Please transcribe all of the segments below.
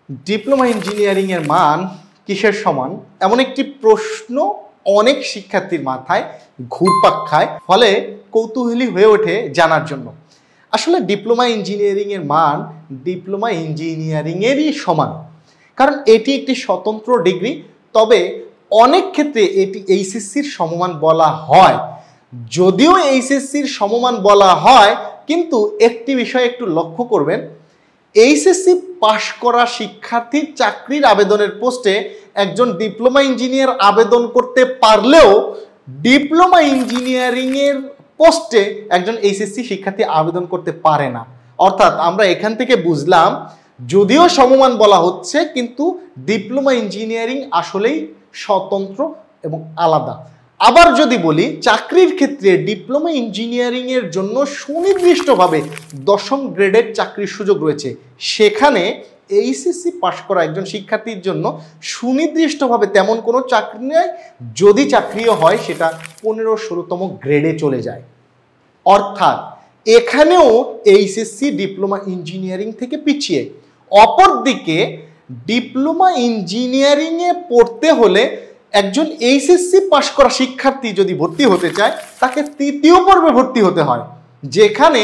Diploma engineering এর মান কিসের সমান এমন একটি প্রশ্ন অনেক শিক্ষার্থীর মাথায় ঘুরপাক খায়, ফলে কৌতূহলী হয়ে ওঠে জানার জন্য। আসলে ডিপ্লোমা ইঞ্জিনিয়ারিং এর মান ডিপ্লোমা ইঞ্জিনিয়ারিং এরই সমান, কারণ এটি একটি স্বতন্ত্র ডিগ্রি। তবে অনেক ক্ষেত্রে এটি এইচএসসির সমমান বলা হয়। যদিও এইচএসসির সমমান বলা হয়, কিন্তু একটি বিষয় একটু লক্ষ্য করবেন, এইচএসসি পাশ করা শিক্ষার্থীর চাকরির আবেদনের পোস্টে একজন ডিপ্লোমা ইঞ্জিনিয়ার আবেদন করতে পারলেও ডিপ্লোমা ইঞ্জিনিয়ারিং এর পোস্টে একজন এইচএসসি শিক্ষার্থী আবেদন করতে পারে না। অর্থাৎ আমরা এখান থেকে বুঝলাম, যদিও সমমান বলা হচ্ছে, কিন্তু ডিপ্লোমা ইঞ্জিনিয়ারিং আসলেই স্বতন্ত্র এবং আলাদা। আবার যদি বলি, চাকরির ক্ষেত্রে ডিপ্লোমা ইঞ্জিনিয়ারিং এর জন্য সুনির্দিষ্টভাবে 10ম গ্রেডের চাকরির সুযোগ রয়েছে। সেখানে এইচএসসি পাশ করা একজন শিক্ষার্থীর জন্য সুনির্দিষ্টভাবে তেমন কোনো চাকরি নেই। যদি চাকরিও হয়, সেটা 15-16তম গ্রেডে চলে যায়। অর্থাৎ এখানেও এইচএসসি ডিপ্লোমা ইঞ্জিনিয়ারিং থেকে পিছিয়ে। অপরদিকে ডিপ্লোমা ইঞ্জিনিয়ারিংয়ে পড়তে হলে একজন এইচএসসি পাশ করা শিক্ষার্থী যদি ভর্তি হতে চায়, তাকে 3য় পর্বে ভর্তি হতে হয়, যেখানে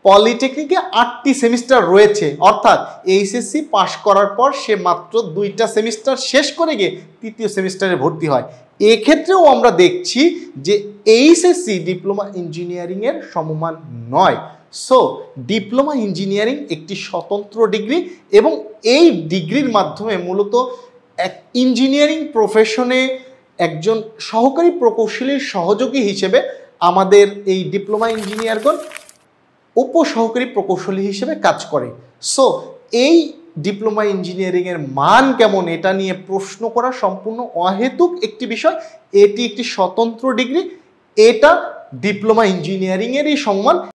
পলিটেকনিকে 8টি সেমিস্টার রয়েছে। অর্থাৎ এইচএসসি পাশ করার পর সে মাত্র 2টা সেমিস্টার শেষ করে গিয়ে 3য় সেমিস্টারে ভর্তি হয়। এক্ষেত্রেও আমরা দেখছি যে এইচএসসি ডিপ্লোমা ইঞ্জিনিয়ারিং এর সমমান নয়। সো ডিপ্লোমা ইঞ্জিনিয়ারিং একটি স্বতন্ত্র ডিগ্রি, এবং এই ডিগ্রির মাধ্যমে মূলত এক ইঞ্জিনিয়ারিং প্রফেশনে একজন সহকারী প্রকৌশলীর সহযোগী হিসেবে আমাদের এই ডিপ্লোমা ইঞ্জিনিয়ারগণ উপসহকারী প্রকৌশলী হিসেবে কাজ করে। সো এই ডিপ্লোমা ইঞ্জিনিয়ারিংয়ের মান কেমন, এটা নিয়ে প্রশ্ন করা সম্পূর্ণ অহেতুক একটি বিষয়। এটি একটি স্বতন্ত্র ডিগ্রি, এটা ডিপ্লোমা ইঞ্জিনিয়ারিংয়েরই সমান।